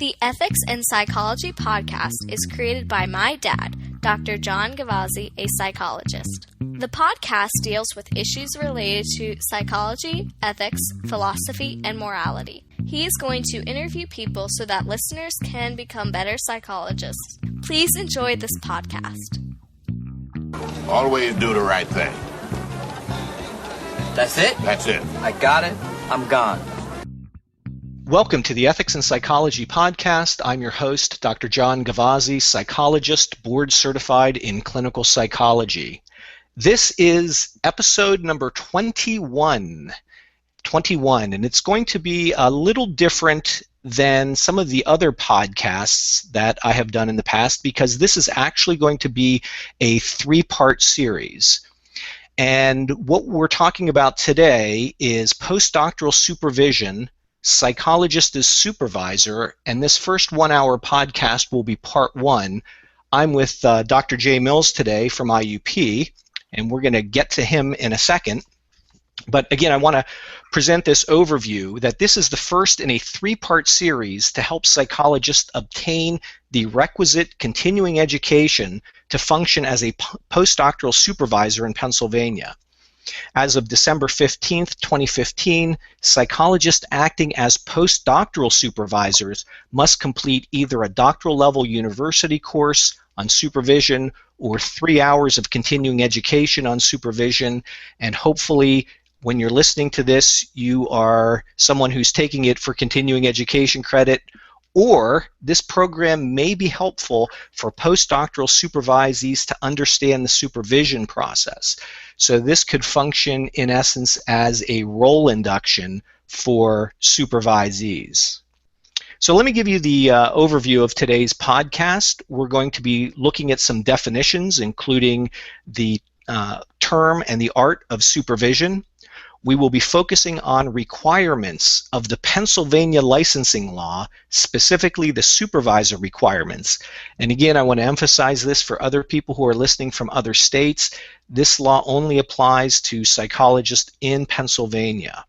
The Ethics in Psychology podcast is created by my dad, Dr. John Gavazzi, a psychologist. The podcast deals with issues related to psychology, ethics, philosophy, and morality. He is going to interview people so that listeners can become better psychologists. Please enjoy this podcast. Always do the right thing. That's it? That's it. I got it. I'm gone. Welcome to the Ethics in Psychology podcast. I'm your host, Dr. John Gavazzi, psychologist, board certified in clinical psychology. This is episode number 21, and it's going to be a little different than some of the other podcasts that I have done in the past because this is actually going to be a three-part series. And what we're talking about today is postdoctoral supervision, Psychologist as Supervisor, and this first 1 hour podcast will be part one. I'm with Dr. Jay Mills today from IUP, and we're going to get to him in a second. But again, I want to present this overview that this is the first in a three-part series to help psychologists obtain the requisite continuing education to function as a postdoctoral supervisor in Pennsylvania. As of December 15th, 2015, psychologists acting as postdoctoral supervisors must complete either a doctoral level university course on supervision or 3 hours of continuing education on supervision, and hopefully when you're listening to this, you are someone who's taking it for continuing education credit, or this program may be helpful for postdoctoral supervisees to understand the supervision process. So this could function in essence as a role induction for supervisees. So let me give you the overview of today's podcast. We're going to be looking at some definitions, including the term and the art of supervision. We will be focusing on requirements of the Pennsylvania licensing law, specifically the supervisor requirements. And again, I want to emphasize this for other people who are listening from other states. This law only applies to psychologists in Pennsylvania.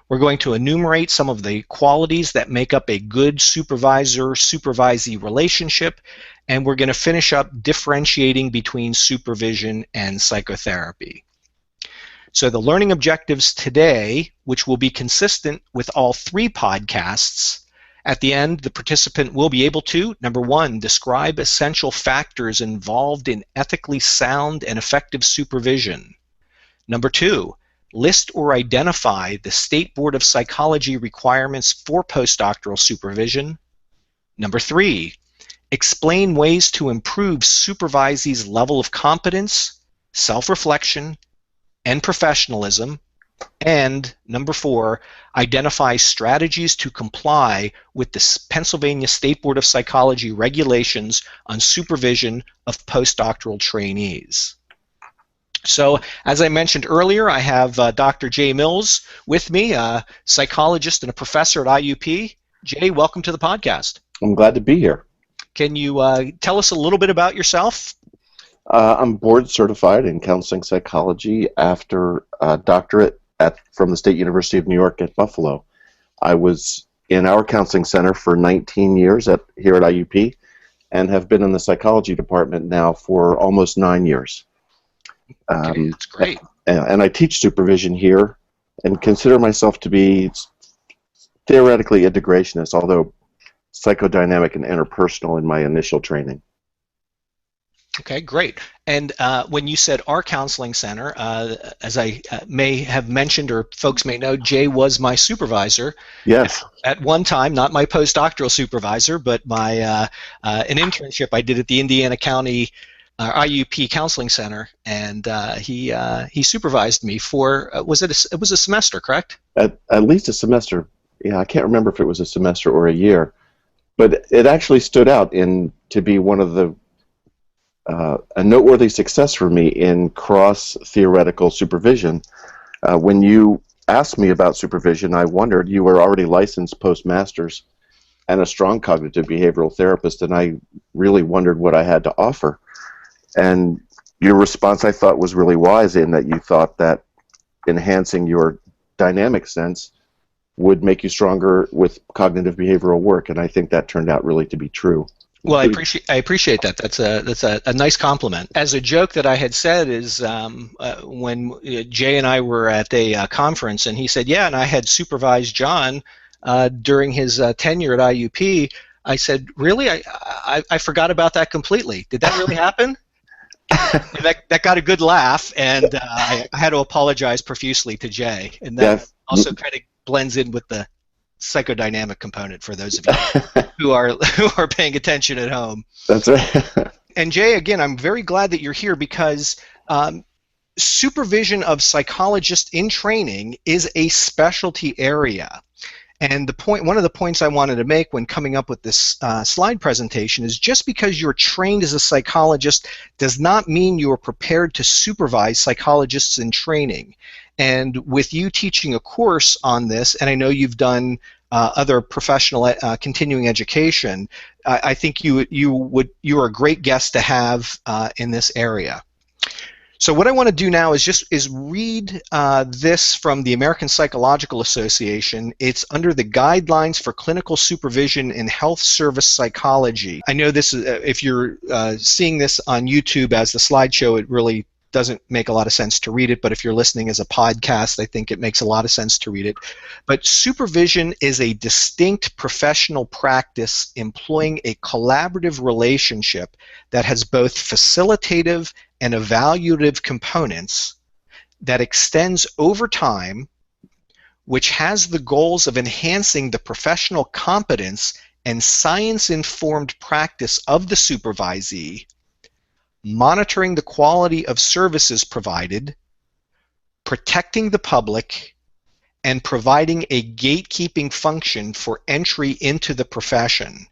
We're going to enumerate some of the qualities that make up a good supervisor-supervisee relationship, and we're going to finish up differentiating between supervision and psychotherapy. So the learning objectives today, which will be consistent with all three podcasts, at the end the participant will be able to, number one, describe essential factors involved in ethically sound and effective supervision. Number two, list or identify the State Board of Psychology requirements for postdoctoral supervision. Number three, explain ways to improve supervisees' level of competence, self-reflection, and professionalism. And number four, identify strategies to comply with the Pennsylvania State Board of Psychology regulations on supervision of postdoctoral trainees. So, as I mentioned earlier, I have Dr. Jay Mills with me, a psychologist and a professor at IUP. Jay, welcome to the podcast. I'm glad to be here. Can you tell us a little bit about yourself? I'm board certified in counseling psychology after a doctorate from the State University of New York at Buffalo. I was in our counseling center for 19 years here at IUP and have been in the psychology department now for almost 9 years. Okay, that's great. And I teach supervision here and consider myself to be theoretically integrationist, although psychodynamic and interpersonal in my initial training. Okay, great. And when you said our counseling center, as I may have mentioned or folks may know, Jay was my supervisor. Yes. At one time, not my postdoctoral supervisor, but my an internship I did at the Indiana County IUP Counseling Center, and he supervised me for it was a semester, correct? At least a semester. Yeah, I can't remember if it was a semester or a year, but it actually stood out to be one of the a noteworthy success for me in cross-theoretical supervision. When you asked me about supervision, I wondered, you were already licensed postmasters and a strong cognitive behavioral therapist, and I really wondered what I had to offer. And your response, I thought, was really wise in that you thought that enhancing your dynamic sense would make you stronger with cognitive behavioral work, and I think that turned out really to be true. Well, I appreciate that. That's a nice compliment. As a joke that I had said is when Jay and I were at a conference, and he said, "Yeah," and I had supervised John during his tenure at IUP. I said, "Really? I forgot about that completely. Did that really happen?" that got a good laugh, and I had to apologize profusely to Jay, and that also kind of blends in with the psychodynamic component for those of you who are paying attention at home. That's right. And Jay, again, I'm very glad that you're here because supervision of psychologists in training is a specialty area. And one of the points I wanted to make when coming up with this slide presentation is just because you're trained as a psychologist does not mean you are prepared to supervise psychologists in training. And with you teaching a course on this, and I know you've done other professional continuing education, I think you are a great guest to have in this area. So what I want to do now is read this from the American Psychological Association. It's under the Guidelines for Clinical Supervision in Health Service Psychology. I know this is, if you're seeing this on YouTube as the slideshow, it really doesn't make a lot of sense to read it, but if you're listening as a podcast, I think it makes a lot of sense to read it. But supervision is a distinct professional practice employing a collaborative relationship that has both facilitative and evaluative components that extends over time, which has the goals of enhancing the professional competence and science-informed practice of the supervisee, monitoring the quality of services provided, protecting the public, and providing a gatekeeping function for entry into the profession.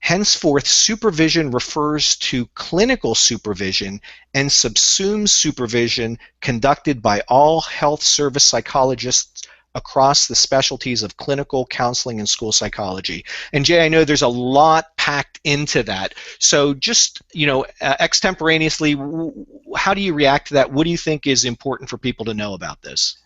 Henceforth, supervision refers to clinical supervision and subsumes supervision conducted by all health service psychologists across the specialties of clinical, counseling, and school psychology. And Jay, I know there's a lot packed into that. So just, extemporaneously, how do you react to that? What do you think is important for people to know about this?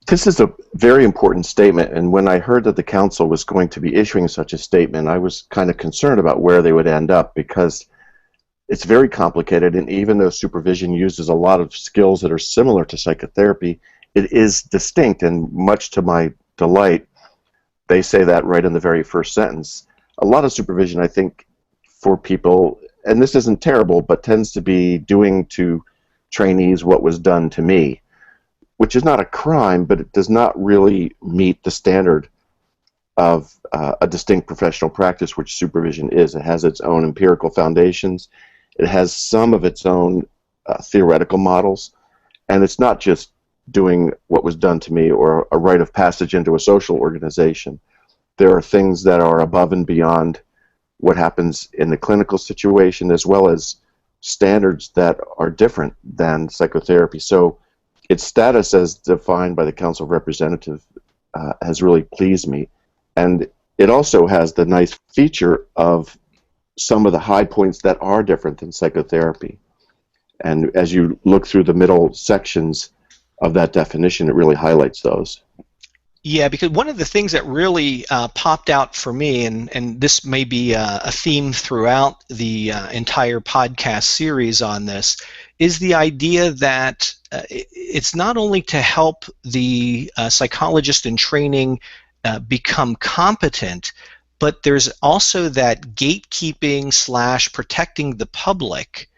This is a very important statement, and when I heard that the council was going to be issuing such a statement, I was kind of concerned about where they would end up, because it's very complicated, and even though supervision uses a lot of skills that are similar to psychotherapy, it is distinct, and much to my delight, they say that right in the very first sentence. A lot of supervision, I think, for people, and this isn't terrible, but tends to be doing to trainees what was done to me, which is not a crime, but it does not really meet the standard of a distinct professional practice, which supervision is. It has its own empirical foundations. It has some of its own theoretical models, and it's not just doing what was done to me or a rite of passage into a social organization. There are things that are above and beyond what happens in the clinical situation, as well as standards that are different than psychotherapy. So its status as defined by the Council of Representatives has really pleased me. And it also has the nice feature of some of the high points that are different than psychotherapy. And as you look through the middle sections of that definition, it really highlights those. Yeah, because one of the things that really popped out for me, and this may be a theme throughout the entire podcast series on this, is the idea that it's not only to help the psychologist in training become competent, but there's also that gatekeeping / protecting the public,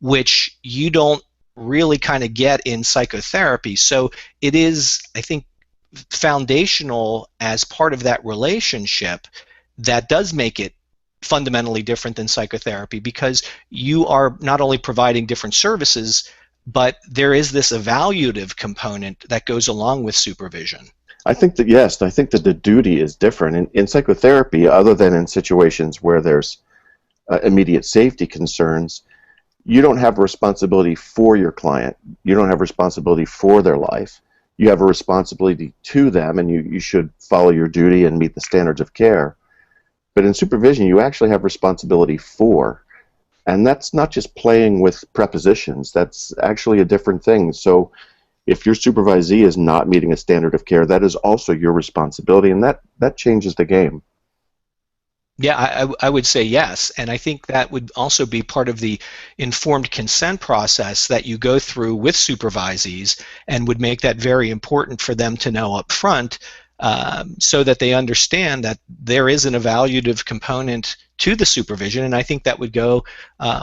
which you don't really kind of get in psychotherapy. So it is, I think, foundational as part of that relationship that does make it fundamentally different than psychotherapy, because you are not only providing different services, but there is this evaluative component that goes along with supervision. I think that, yes, I think that the duty is different. In psychotherapy, other than in situations where there's immediate safety concerns, you don't have a responsibility for your client. You don't have responsibility for their life. You have a responsibility to them, and you should follow your duty and meet the standards of care. But in supervision, you actually have responsibility for. And that's not just playing with prepositions. That's actually a different thing. So If your supervisee is not meeting a standard of care, that is also your responsibility, and that changes the game. Yeah, I would say yes, and I think that would also be part of the informed consent process that you go through with supervisees, and would make that very important for them to know up front, so that they understand that there is an evaluative component to the supervision, and I think that would go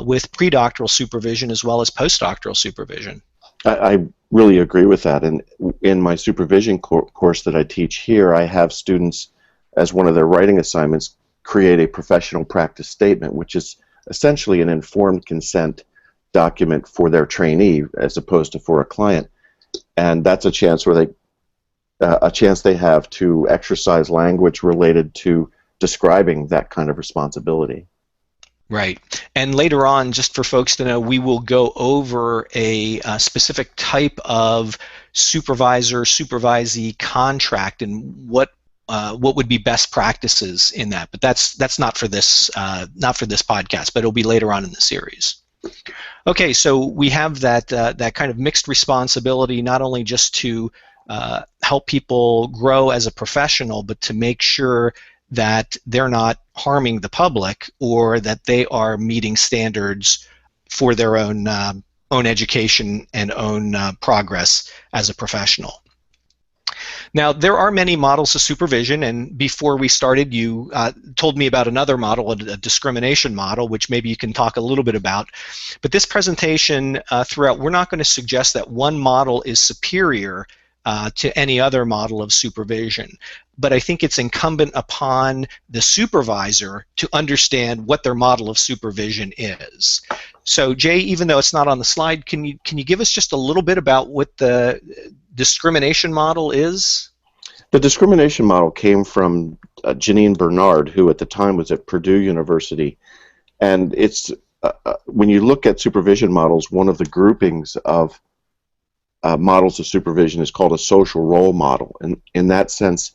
with predoctoral supervision as well as postdoctoral supervision. I really agree with that, and in my supervision course that I teach here, I have students, as one of their writing assignments, create a professional practice statement, which is essentially an informed consent document for their trainee as opposed to for a client. And that's a chance where they have to exercise language related to describing that kind of responsibility. Right. And later on, just for folks to know, we will go over a specific type of supervisor-supervisee contract and what would be best practices in that. But that's not for this podcast, but it'll be later on in the series. Okay, so we have that kind of mixed responsibility, not only just to help people grow as a professional, but to make sure that they're not harming the public, or that they are meeting standards for their own education and own progress as a professional. Now, there are many models of supervision, and before we started, you told me about another model, a discrimination model, which maybe you can talk a little bit about. But this presentation throughout, we're not going to suggest that one model is superior to any other model of supervision. But I think it's incumbent upon the supervisor to understand what their model of supervision is. So, Jay, even though it's not on the slide, can you give us just a little bit about what the discrimination model is? The discrimination model came from Janine Bernard, who at the time was at Purdue University. And it's when you look at supervision models, one of the groupings of models of supervision is called a social role model. And in that sense,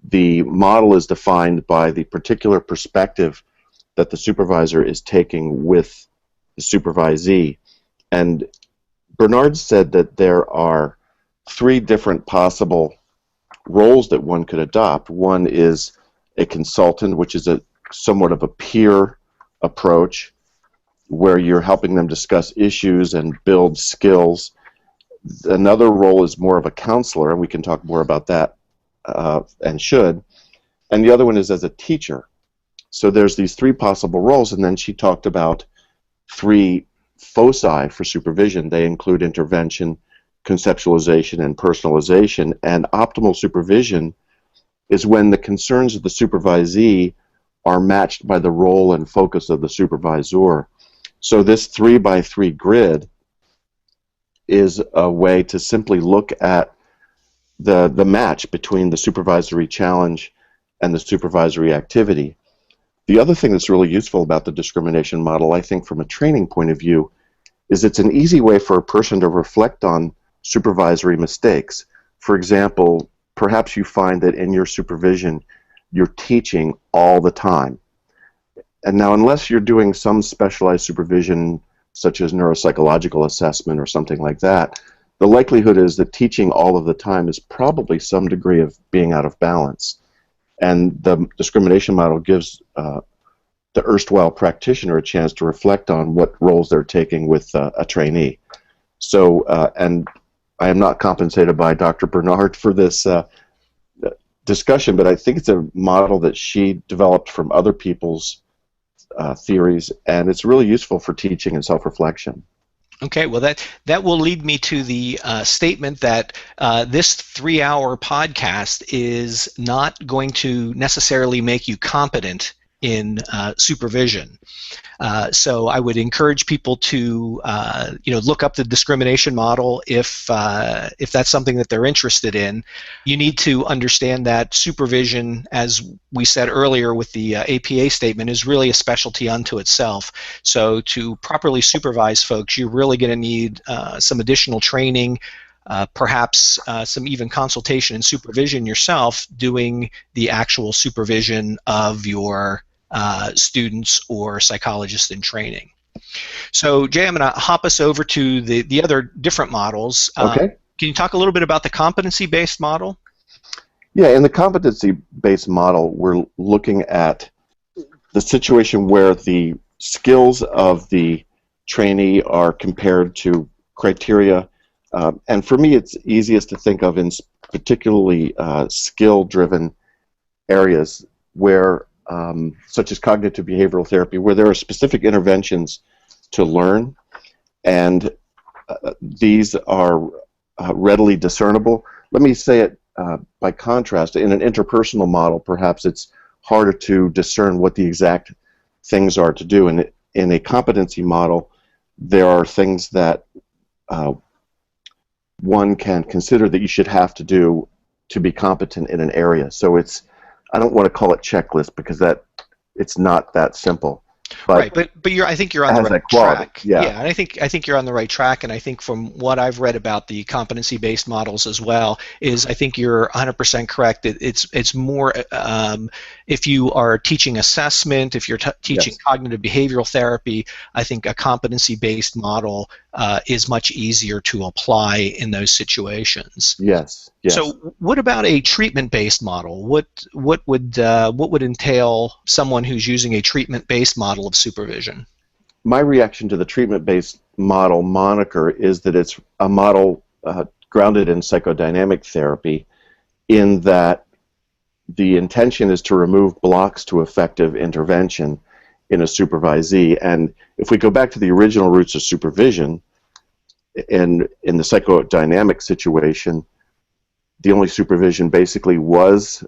the model is defined by the particular perspective that the supervisor is taking with the supervisee. And Bernard said that there are 3 different possible roles that one could adopt. One is a consultant, which is a somewhat of a peer approach, where you're helping them discuss issues and build skills. Another role is more of a counselor, and we can talk more about that and should. And the other one is as a teacher. So there's these 3 possible roles, and then she talked about 3 foci for supervision. They include intervention, conceptualization, and personalization. And optimal supervision is when the concerns of the supervisee are matched by the role and focus of the supervisor. So this 3x3 grid is a way to simply look at the match between the supervisory challenge and the supervisory activity. The other thing that's really useful about the discrimination model, I think from a training point of view, is it's an easy way for a person to reflect on supervisory mistakes. For example, perhaps you find that in your supervision you're teaching all the time. And now, unless you're doing some specialized supervision such as neuropsychological assessment or something like that, the likelihood is that teaching all of the time is probably some degree of being out of balance. And the discrimination model gives the erstwhile practitioner a chance to reflect on what roles they're taking with a trainee. So, and I am not compensated by Dr. Bernard for this discussion, but I think it's a model that she developed from other people's theories, and it's really useful for teaching and self-reflection. Okay, well that will lead me to the statement that this 3-hour podcast is not going to necessarily make you competent in supervision. So I would encourage people to look up the discrimination model if that's something that they're interested in. You need to understand that supervision, as we said earlier with the APA statement, is really a specialty unto itself. So to properly supervise folks, you're really going to need some additional training, perhaps some even consultation and supervision yourself, doing the actual supervision of your students or psychologists in training. So, Jay, I'm going to hop us over to the other different models. Okay. Can you talk a little bit about the competency-based model? Yeah, in the competency-based model, we're looking at the situation where the skills of the trainee are compared to criteria. And for me, it's easiest to think of in particularly skill-driven areas where, such as cognitive behavioral therapy, where there are specific interventions to learn, and these are readily discernible. Let me say it by contrast. In an interpersonal model, perhaps it's harder to discern what the exact things are to do. And in a competency model, there are things that one can consider that you should have to do to be competent in an area. So I don't want to call it checklist because it's not that simple. But right, but I think you're on the right track. Yeah, and I think you're on the right track, and I think from what I've read about the competency-based models as well, I think you're 100% correct. It's more if you are teaching assessment, if you're teaching cognitive behavioral therapy, I think a competency-based model is much easier to apply in those situations. Yes. So, what about a treatment-based model? What would entail someone who's using a treatment-based model of supervision? My reaction to the treatment-based model moniker is that it's a model grounded in psychodynamic therapy, in that the intention is to remove blocks to effective intervention in a supervisee. And if we go back to the original roots of supervision, in the psychodynamic situation, the only supervision basically was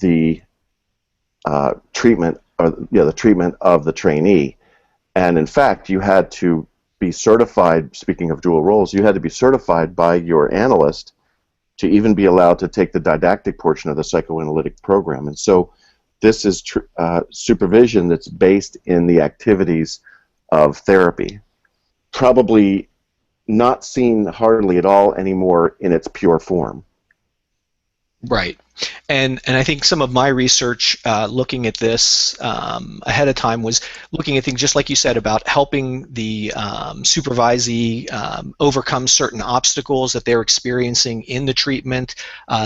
the treatment of the trainee. And in fact, you had to be certified, speaking of dual roles, you had to be certified by your analyst to even be allowed to take the didactic portion of the psychoanalytic program. And so this is supervision that's based in the activities of therapy. Probably not seen hardly at all anymore in its pure form. Right. And I think some of my research looking at this ahead of time was looking at things just like you said about helping the supervisee overcome certain obstacles that they're experiencing in the treatment.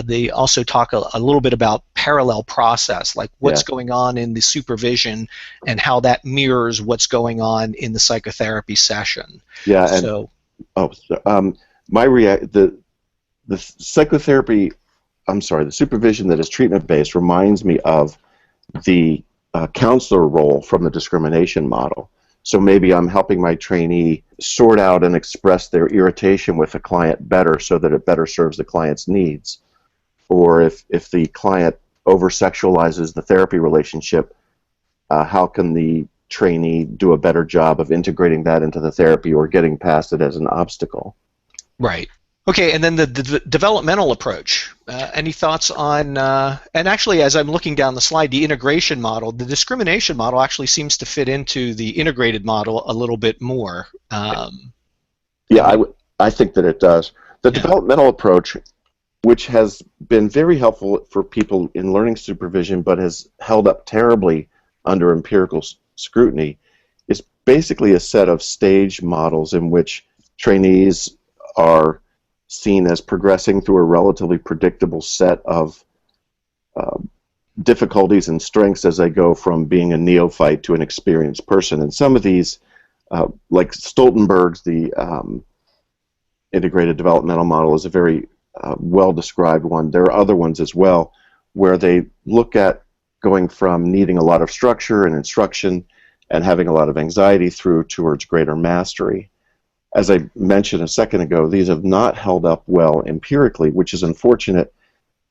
They also talk a little bit about parallel process, like what's going on in the supervision and how that mirrors what's going on in the psychotherapy session. Yeah. So, the psychotherapy. The supervision that is treatment-based reminds me of the counselor role from the discrimination model. So maybe I'm helping my trainee sort out and express their irritation with the client better so that it better serves the client's needs. Or if the client over-sexualizes the therapy relationship, how can the trainee do a better job of integrating that into the therapy or getting past it as an obstacle? Right. Okay, and then the developmental approach. Any thoughts on, and actually as I'm looking down the slide, the integration model, the discrimination model actually seems to fit into the integrated model a little bit more. I think that it does. The developmental approach, which has been very helpful for people in learning supervision but has held up terribly under empirical scrutiny, is basically a set of stage models in which trainees are seen as progressing through a relatively predictable set of difficulties and strengths as they go from being a neophyte to an experienced person. And some of these, like Stoltenberg's, the integrated developmental model, is a very well-described one. There are other ones as well where they look at going from needing a lot of structure and instruction and having a lot of anxiety through towards greater mastery. As I mentioned a second ago, these have not held up well empirically, which is unfortunate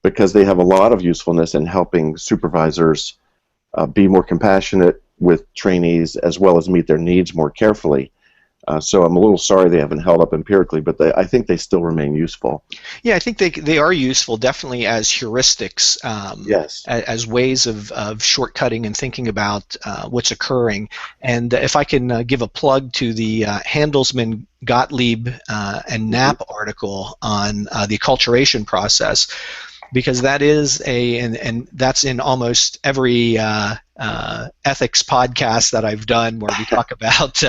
because they have a lot of usefulness in helping supervisors be more compassionate with trainees as well as meet their needs more carefully. So I'm a little sorry they haven't held up empirically, but I think they still remain useful. Yeah, I think they are useful, definitely as heuristics, as ways of shortcutting and thinking about what's occurring. And if I can give a plug to the Handelsman, Gottlieb, and Knapp article on the acculturation process, because that is and that's in almost every ethics podcast that I've done where we talk about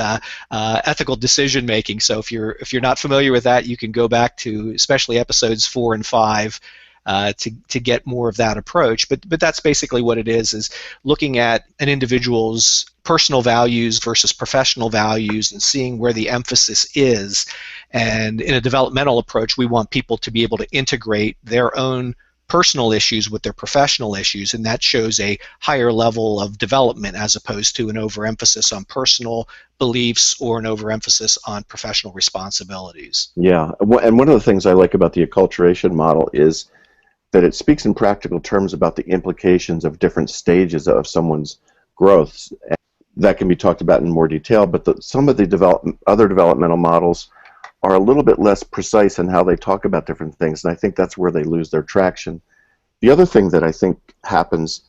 ethical decision making. So if you're not familiar with that, you can go back to especially episodes 4 and 5 to get more of that approach. But that's basically what it is looking at an individual's personal values versus professional values and seeing where the emphasis is. And in a developmental approach, we want people to be able to integrate their own personal issues with their professional issues, and that shows a higher level of development as opposed to an overemphasis on personal beliefs or an overemphasis on professional responsibilities. Yeah, and one of the things I like about the acculturation model is that it speaks in practical terms about the implications of different stages of someone's growth. And that can be talked about in more detail, but some of the other developmental models are a little bit less precise in how they talk about different things, and I think that's where they lose their traction. The other thing that I think happens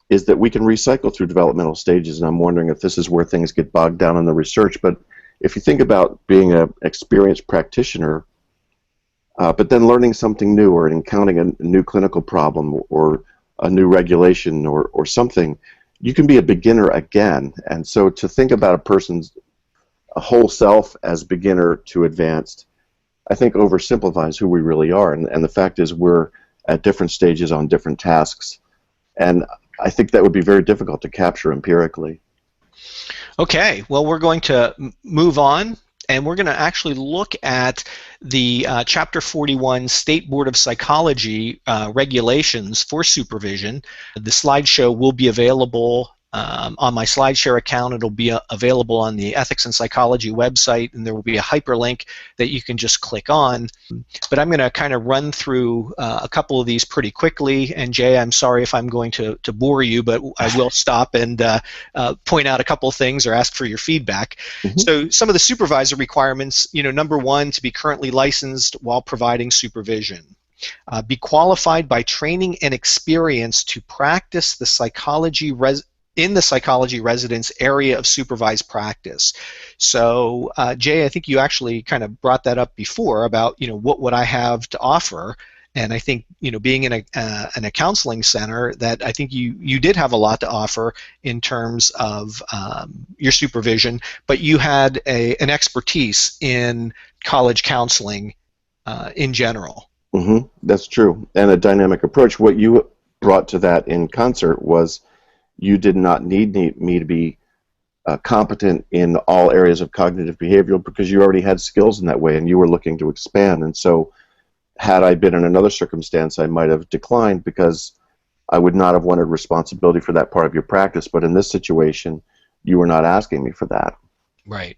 is that we can recycle through developmental stages, and I'm wondering if this is where things get bogged down in the research. But if you think about being an experienced practitioner, but then learning something new or encountering a new clinical problem or a new regulation or something, you can be a beginner again. And so to think about a person's whole self as beginner to advanced, I think oversimplifies who we really are. And the fact is we're at different stages on different tasks. And I think that would be very difficult to capture empirically. Okay, well, we're going to move on, and we're going to actually look at the Chapter 41 State Board of Psychology regulations for supervision. The slideshow will be available on my SlideShare account. It'll be available on the Ethics and Psychology website, and there will be a hyperlink that you can just click on. But I'm going to kind of run through a couple of these pretty quickly. And Jay, I'm sorry if I'm going to bore you, but I will stop and point out a couple of things or ask for your feedback. Mm-hmm. So some of the supervisor requirements, number one, to be currently licensed while providing supervision. Be qualified by training and experience to practice in the psychology residence area of supervised practice. So, Jay, I think you actually kind of brought that up before about, what would I have to offer? And I think, being in a counseling center, that I think you did have a lot to offer in terms of your supervision, but you had an expertise in college counseling in general. Mm-hmm. That's true. And a dynamic approach. What you brought to that in concert was you did not need me to be competent in all areas of cognitive behavioral because you already had skills in that way and you were looking to expand. And so had I been in another circumstance, I might have declined because I would not have wanted responsibility for that part of your practice. But in this situation, you were not asking me for that. Right.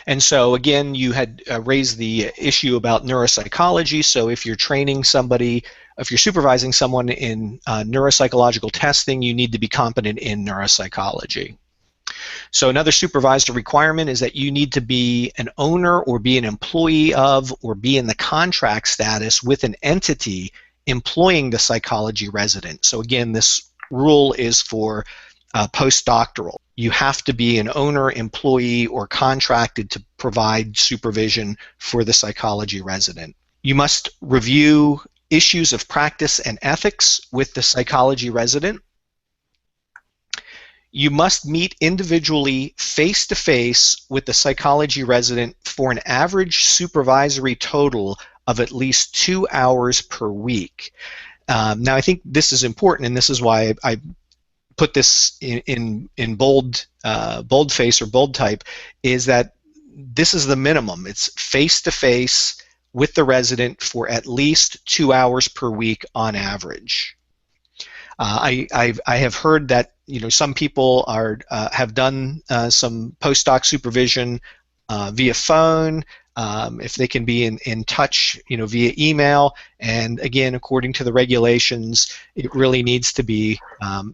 And so, again, you had raised the issue about neuropsychology. So if you're training somebody, if you're supervising someone in neuropsychological testing, you need to be competent in neuropsychology. So another supervisor requirement is that you need to be an owner or be an employee of or be in the contract status with an entity employing the psychology resident. So again, this rule is for postdoctoral. You have to be an owner, employee, or contracted to provide supervision for the psychology resident. You must review issues of practice and ethics with the psychology resident. You must meet individually face-to-face with the psychology resident for an average supervisory total of at least 2 hours per week. Now, I think this is important, and this is why I put this in bold face or bold type, is that this is the minimum. It's face-to-face with the resident for at least 2 hours per week on average. I have heard that some people have done some postdoc supervision via phone, if they can be in touch via email, and again, according to the regulations, it really needs to be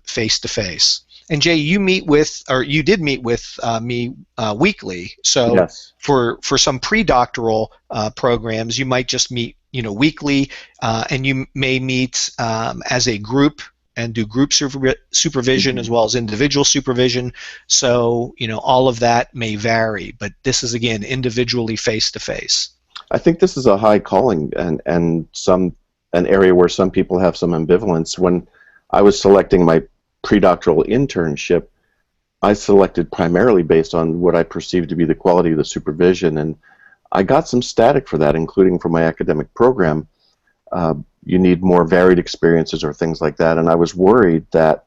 face-to-face. And Jay, you did meet with me weekly. So yes. For some pre-doctoral programs, you might just meet weekly, and you may meet as a group and do group supervision as well as individual supervision. So all of that may vary, but this is again individually face-to-face. I think this is a high calling, and some an area where some people have some ambivalence. When I was selecting my predoctoral internship, I selected primarily based on what I perceived to be the quality of the supervision, and I got some static for that, including from my academic program. You need more varied experiences or things like that, and I was worried that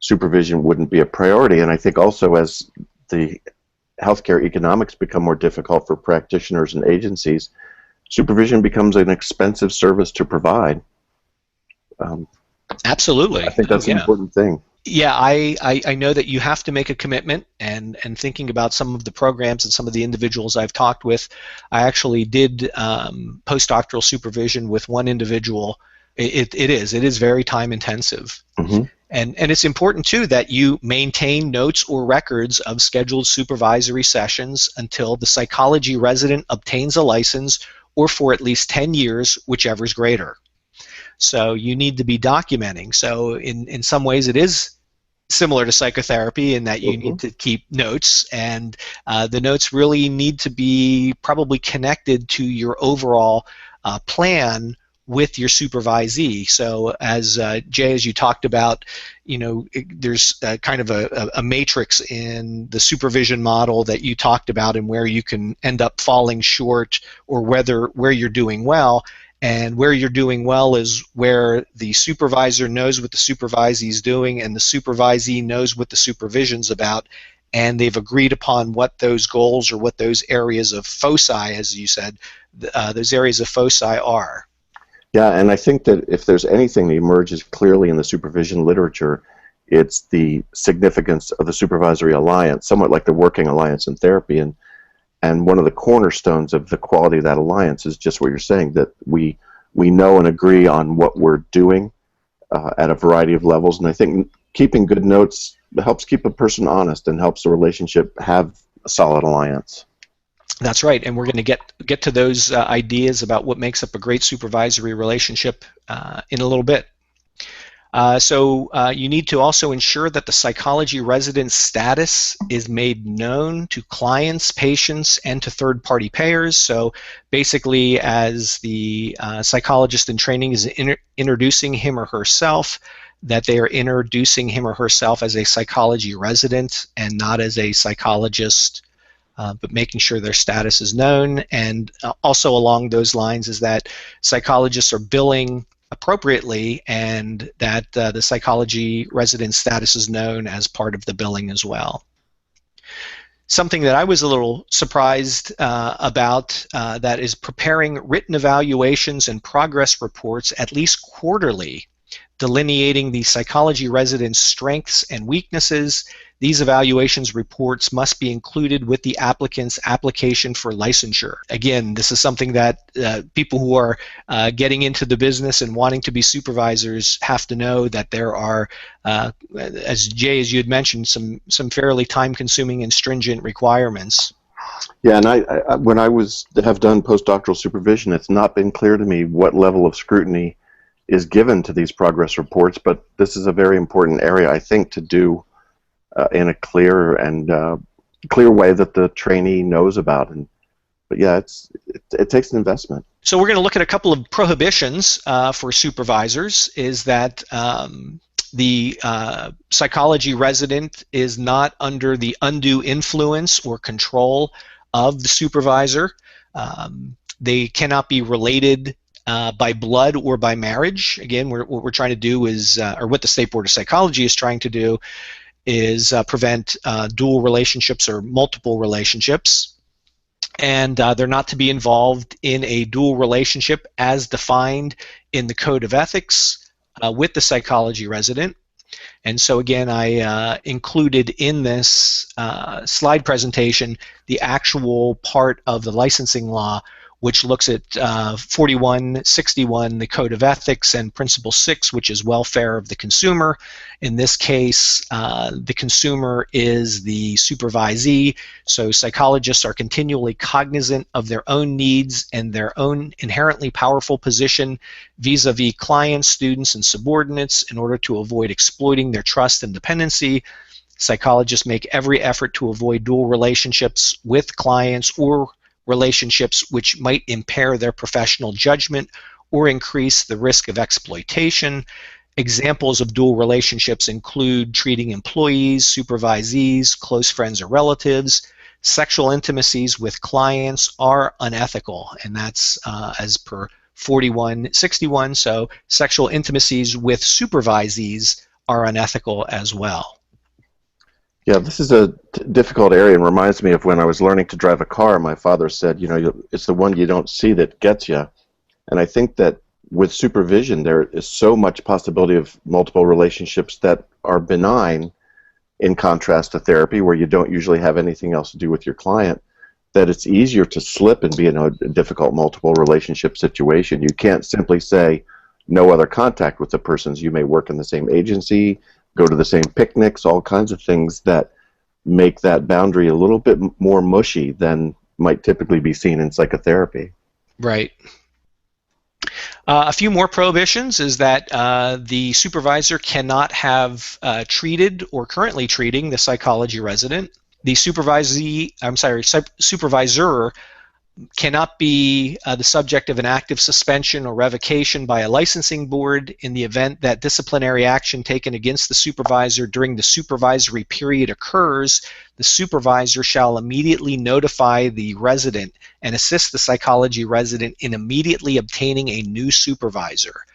supervision wouldn't be a priority. And I think also as the healthcare economics become more difficult for practitioners and agencies, supervision becomes an expensive service to provide. Absolutely. I think that's an important thing. Yeah, I know that you have to make a commitment, and thinking about some of the programs and some of the individuals I've talked with, I actually did postdoctoral supervision with one individual. It is very time intensive. Mm-hmm. And it's important, too, that you maintain notes or records of scheduled supervisory sessions until the psychology resident obtains a license, or for at least 10 years, whichever is greater. So you need to be documenting. So in some ways it is similar to psychotherapy in that you need to keep notes, and the notes really need to be probably connected to your overall plan with your supervisee. So as Jay, as you talked about, there's kind of a matrix in the supervision model that you talked about, and where you can end up falling short, or where you're doing well. And where you're doing well is where the supervisor knows what the supervisee is doing, and the supervisee knows what the supervision's about, and they've agreed upon what those goals or what those areas of foci, as you said, those areas of foci are. Yeah, and I think that if there's anything that emerges clearly in the supervision literature, it's the significance of the supervisory alliance, somewhat like the working alliance in therapy. And one of the cornerstones of the quality of that alliance is just what you're saying, that we know and agree on what we're doing at a variety of levels. And I think keeping good notes helps keep a person honest and helps the relationship have a solid alliance. That's right, and we're going to get to those ideas about what makes up a great supervisory relationship in a little bit. So you need to also ensure that the psychology resident's status is made known to clients, patients, and to third-party payers. So basically, as the psychologist in training is introducing him or herself, that they are introducing him or herself as a psychology resident and not as a psychologist, but making sure their status is known. And also along those lines is that psychologists are billing appropriately, and that the psychology resident status is known as part of the billing as well. Something that I was a little surprised about that is preparing written evaluations and progress reports at least quarterly, delineating the psychology resident's strengths and weaknesses. These evaluations reports must be included with the applicant's application for licensure. Again, this is something that people who are getting into the business and wanting to be supervisors have to know, that there are, as Jay, as you had mentioned, some fairly time-consuming and stringent requirements. Yeah, and I when I have done postdoctoral supervision, it's not been clear to me what level of scrutiny is given to these progress reports, but this is a very important area, I think, to do in a clear way that the trainee knows about. But yeah, it takes an investment. So we're going to look at a couple of prohibitions for supervisors. Is that the psychology resident is not under the undue influence or control of the supervisor. They cannot be related by blood or by marriage. Again, what we're trying to do is, or what the State Board of Psychology is trying to do, is prevent dual relationships or multiple relationships. And they're not to be involved in a dual relationship as defined in the Code of Ethics with the psychology resident. And so again, I included in this slide presentation the actual part of the licensing law, which looks at 4161, the Code of Ethics, and Principle 6, which is welfare of the consumer. In this case, the consumer is the supervisee, so psychologists are continually cognizant of their own needs and their own inherently powerful position vis-a-vis clients, students, and subordinates in order to avoid exploiting their trust and dependency. Psychologists make every effort to avoid dual relationships with clients or relationships which might impair their professional judgment or increase the risk of exploitation. Examples of dual relationships include treating employees, supervisees, close friends or relatives. Sexual intimacies with clients are unethical, and that's as per 4161. So sexual intimacies with supervisees are unethical as well. Yeah, this is a difficult area and reminds me of when I was learning to drive a car. My father said, it's the one you don't see that gets you. And I think that with supervision, there is so much possibility of multiple relationships that are benign, in contrast to therapy, where you don't usually have anything else to do with your client, that it's easier to slip and be in a difficult multiple relationship situation. You can't simply say no other contact with the persons. You may work in the same agency, go to the same picnics, all kinds of things that make that boundary a little bit more mushy than might typically be seen in psychotherapy. Right. A few more prohibitions is that the supervisor cannot have treated or currently treating the psychology resident. The supervisor cannot be the subject of an active suspension or revocation by a licensing board in the event that disciplinary action taken against the supervisor during the supervisory period occurs. The supervisor shall immediately notify the resident and assist the psychology resident in immediately obtaining a new supervisor.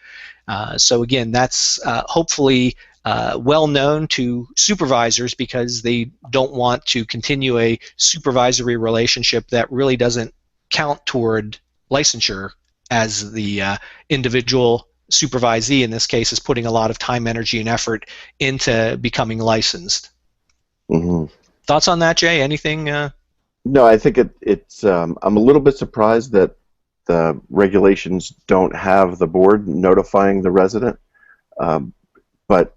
So again, that's hopefully well known to supervisors, because they don't want to continue a supervisory relationship that really doesn't count toward licensure, as the individual supervisee in this case is putting a lot of time, energy, and effort into becoming licensed. Mm-hmm. Thoughts on that, Jay? Anything? No, I think it's. I'm a little bit surprised that the regulations don't have the board notifying the resident, but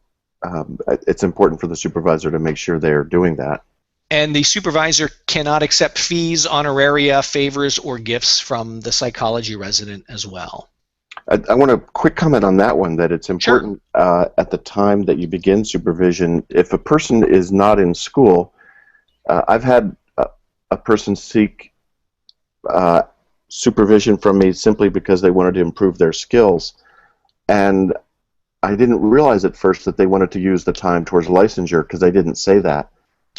it's important for the supervisor to make sure they're doing that. And the supervisor cannot accept fees, honoraria, favors, or gifts from the psychology resident as well. I want a quick comment on that one, that it's important at the time that you begin supervision. If a person is not in school, I've had a person seek supervision from me simply because they wanted to improve their skills. And I didn't realize at first that they wanted to use the time towards licensure, because I didn't say that.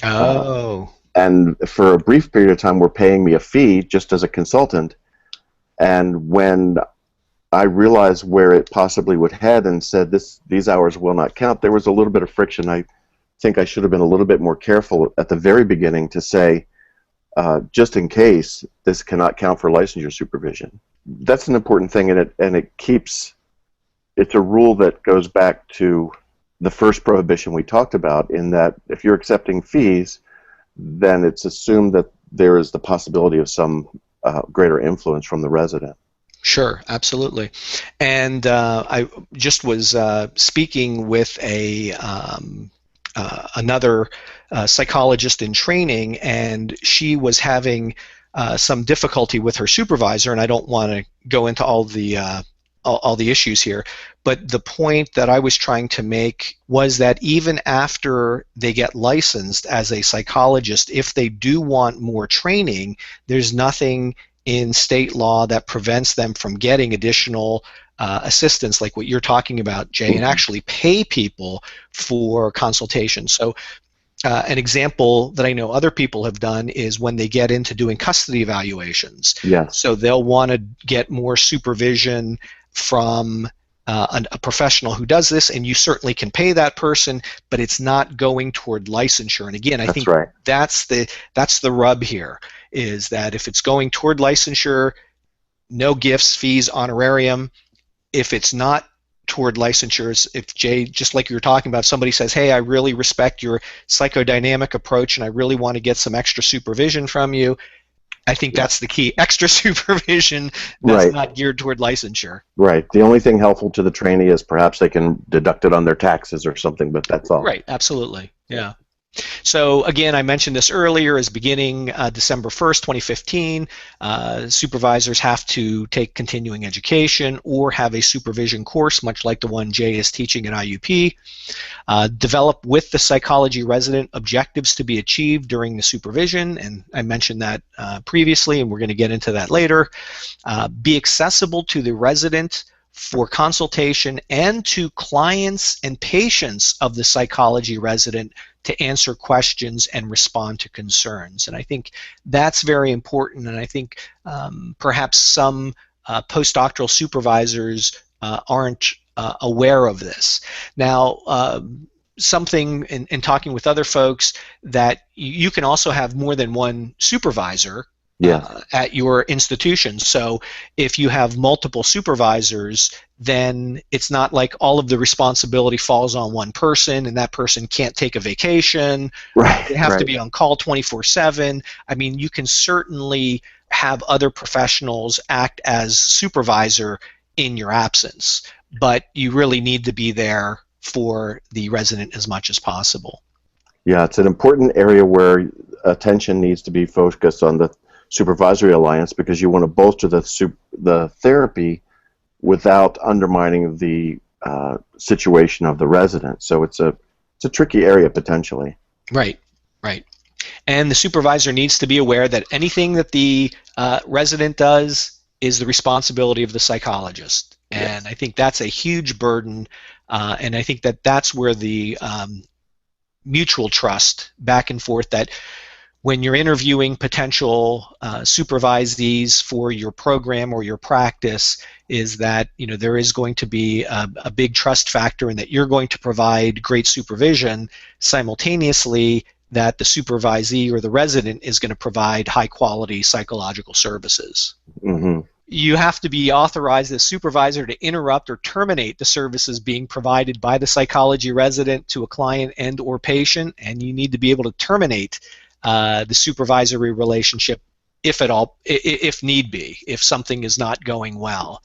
Oh. And for a brief period of time, were paying me a fee just as a consultant. And when I realized where it possibly would head and said these hours will not count, there was a little bit of friction. I think I should have been a little bit more careful at the very beginning to say, just in case, this cannot count for licensure supervision. That's an important thing, and it's a rule that goes back to the first prohibition we talked about, in that if you're accepting fees, then it's assumed that there is the possibility of some greater influence from the resident. Sure, absolutely. And I just was speaking with another psychologist in training, and she was having some difficulty with her supervisor, and I don't want to go into all the issues here, but the point that I was trying to make was that even after they get licensed as a psychologist, if they do want more training, there's nothing in state law that prevents them from getting additional assistance, like what you're talking about, Jay, and actually pay people for consultation. So an example that I know other people have done is when they get into doing custody evaluations. Yes. So they'll want to get more supervision from a professional who does this, and you certainly can pay that person, but it's not going toward licensure. And again, I think that's the rub here, is that if it's going toward licensure, no gifts, fees, honorarium. If it's not toward licensures, if Jay, just like you were talking about, somebody says, hey, I really respect your psychodynamic approach and I really want to get some extra supervision from you, I think that's the key. Extra supervision that's not geared toward licensure. Right. The only thing helpful to the trainee is perhaps they can deduct it on their taxes or something, but that's all. Right. Absolutely. Yeah. So again, I mentioned this earlier, is beginning December 1st, 2015, supervisors have to take continuing education or have a supervision course, much like the one Jay is teaching at IUP. Develop with the psychology resident objectives to be achieved during the supervision, and I mentioned that previously, and we're going to get into that later. Be accessible to the resident for consultation and to clients and patients of the psychology resident to answer questions and respond to concerns. And I think that's very important, and I think perhaps some postdoctoral supervisors aren't aware of this. Now, something in talking with other folks, that you can also have more than one supervisor at your institution. So if you have multiple supervisors, then it's not like all of the responsibility falls on one person and that person can't take a vacation. Right. They have to be on call 24/7. I mean, you can certainly have other professionals act as supervisor in your absence, but you really need to be there for the resident as much as possible. Yeah, it's an important area where attention needs to be focused on the supervisory alliance, because you want to bolster the therapy without undermining the situation of the resident. So it's a tricky area potentially. Right. And the supervisor needs to be aware that anything that the resident does is the responsibility of the psychologist. And I think that's a huge burden, and I think that that's where the mutual trust back and forth, that when you're interviewing potential supervisees for your program or your practice, is that there is going to be a big trust factor, and that you're going to provide great supervision simultaneously that the supervisee or the resident is going to provide high quality psychological services. Mm-hmm. You have to be authorized as supervisor to interrupt or terminate the services being provided by the psychology resident to a client and or patient, and you need to be able to terminate the supervisory relationship if need be, if something is not going well.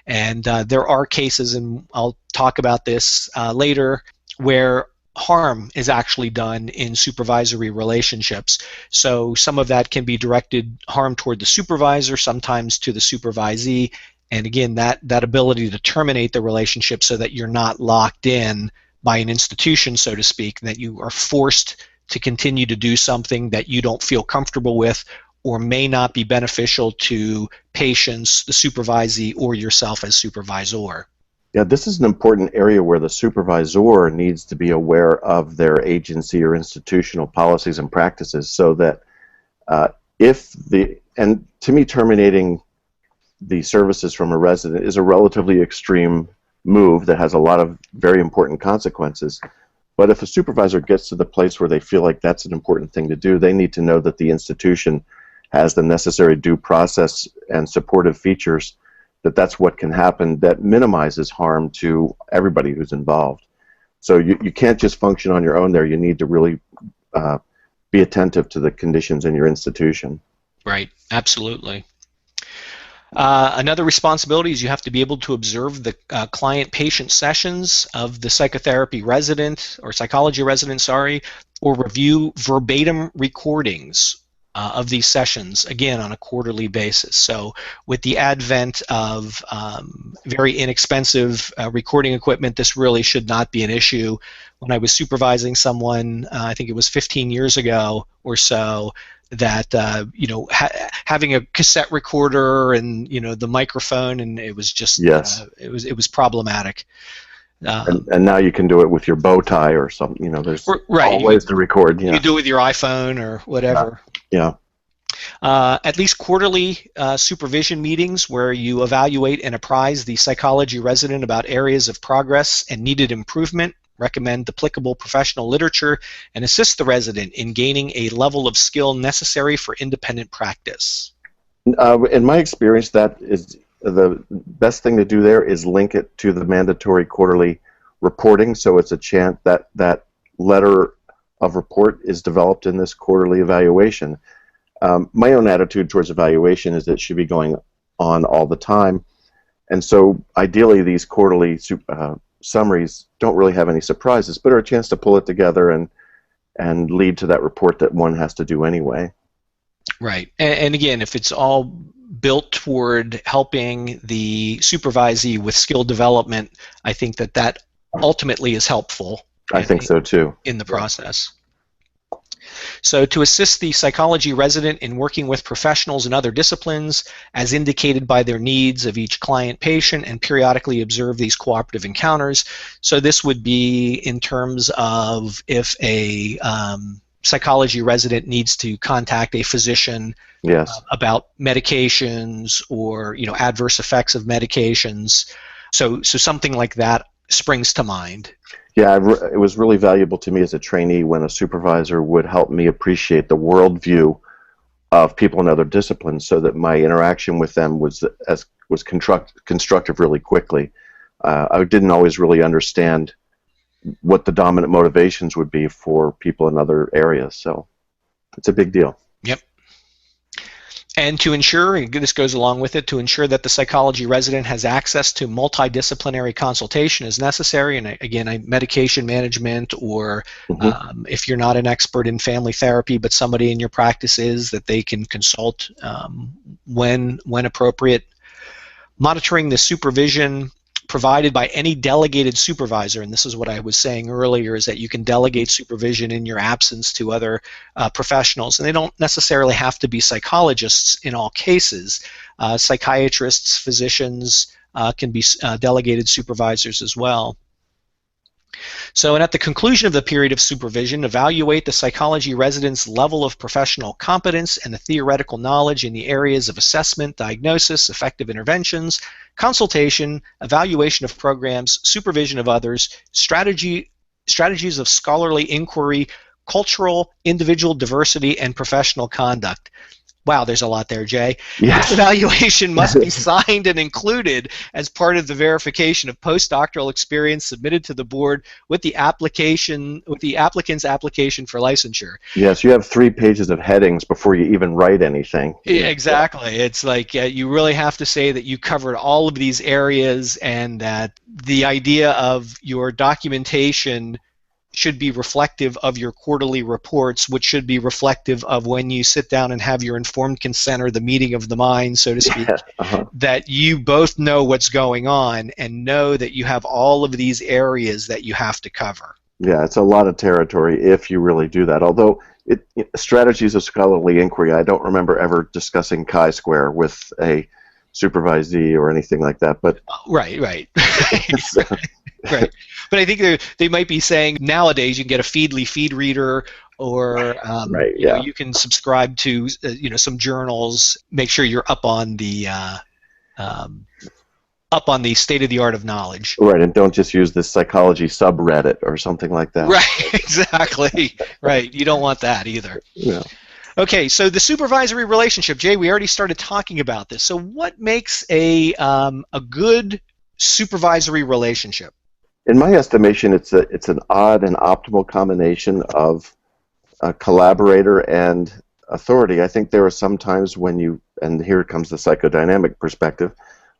And there are cases, and I'll talk about this later, where harm is actually done in supervisory relationships. So some of that can be directed harm toward the supervisor, sometimes to the supervisee, and again, that ability to terminate the relationship so that you're not locked in by an institution, so to speak, that you are forced to continue to do something that you don't feel comfortable with or may not be beneficial to patients, the supervisee, or yourself as supervisor. Yeah, this is an important area where the supervisor needs to be aware of their agency or institutional policies and practices, so that and to me, terminating the services from a resident is a relatively extreme move that has a lot of very important consequences. But if a supervisor gets to the place where they feel like that's an important thing to do, they need to know that the institution has the necessary due process and supportive features, that's what can happen that minimizes harm to everybody who's involved. So you can't just function on your own there. You need to really be attentive to the conditions in your institution. Right, absolutely. Another responsibility is you have to be able to observe the client-patient sessions of the psychotherapy resident, or psychology resident, or review verbatim recordings of these sessions, again, on a quarterly basis. So with the advent of very inexpensive recording equipment, this really should not be an issue. When I was supervising someone, I think it was 15 years ago or so, that having a cassette recorder and the microphone, and it was just it was problematic. And now you can do it with your bow tie or something. There's ways to record. You do it with your iPhone or whatever. Yeah. At least quarterly supervision meetings where you evaluate and apprise the psychology resident about areas of progress and needed improvement. Recommend applicable professional literature and assist the resident in gaining a level of skill necessary for independent practice. In my experience, that is the best thing to do there is link it to the mandatory quarterly reporting, so it's a chant that letter of report is developed in this quarterly evaluation. My own attitude towards evaluation is that it should be going on all the time, and so ideally these quarterly summaries don't really have any surprises, but are a chance to pull it together and and lead to that report that one has to do anyway. Right. And again, if it's all built toward helping the supervisee with skill development, I think that ultimately is helpful. I think so too. In the process. So to assist the psychology resident in working with professionals in other disciplines, as indicated by their needs of each client patient, and periodically observe these cooperative encounters. So this would be in terms of if a psychology resident needs to contact a physician about medications or adverse effects of medications. So something like that springs to mind. Yeah, it was really valuable to me as a trainee when a supervisor would help me appreciate the worldview of people in other disciplines, so that my interaction with them was constructive really quickly. I didn't always really understand what the dominant motivations would be for people in other areas, so it's a big deal. Yep. And to ensure, and this goes along with it, to ensure that the psychology resident has access to multidisciplinary consultation as necessary, and again, medication management, or if you're not an expert in family therapy, but somebody in your practice is, that they can consult when appropriate. Monitoring the supervision provided by any delegated supervisor, and this is what I was saying earlier, is that you can delegate supervision in your absence to other professionals, and they don't necessarily have to be psychologists in all cases. Psychiatrists, physicians can be delegated supervisors as well. So, and at the conclusion of the period of supervision, evaluate the psychology resident's level of professional competence and the theoretical knowledge in the areas of assessment, diagnosis, effective interventions, consultation, evaluation of programs, supervision of others, strategies of scholarly inquiry, cultural, individual diversity, and professional conduct. Wow, there's a lot there, Jay. Yes. This evaluation must be signed and included as part of the verification of postdoctoral experience submitted to the board with the applicant's application for licensure. Yes, you have 3 pages of headings before you even write anything. Yeah, exactly. It's like you really have to say that you covered all of these areas, and that the idea of your documentation should be reflective of your quarterly reports, which should be reflective of when you sit down and have your informed consent, or the meeting of the mind, so to speak, that you both know what's going on and know that you have all of these areas that you have to cover. Yeah, it's a lot of territory if you really do that. Although strategies of scholarly inquiry, I don't remember ever discussing chi-square with a supervisee or anything like that. But right. Right. But I think they might be saying nowadays you can get a Feedly feed reader, or you can subscribe to some journals. Make sure you're up on the state of the art of knowledge. Right, and don't just use the psychology subreddit or something like that. Right, exactly. Right, you don't want that either. Yeah. Okay, so the supervisory relationship, Jay, we already started talking about this. So what makes a good supervisory relationship? In my estimation, it's an odd and optimal combination of a collaborator and authority. I think there are some times when and here comes the psychodynamic perspective,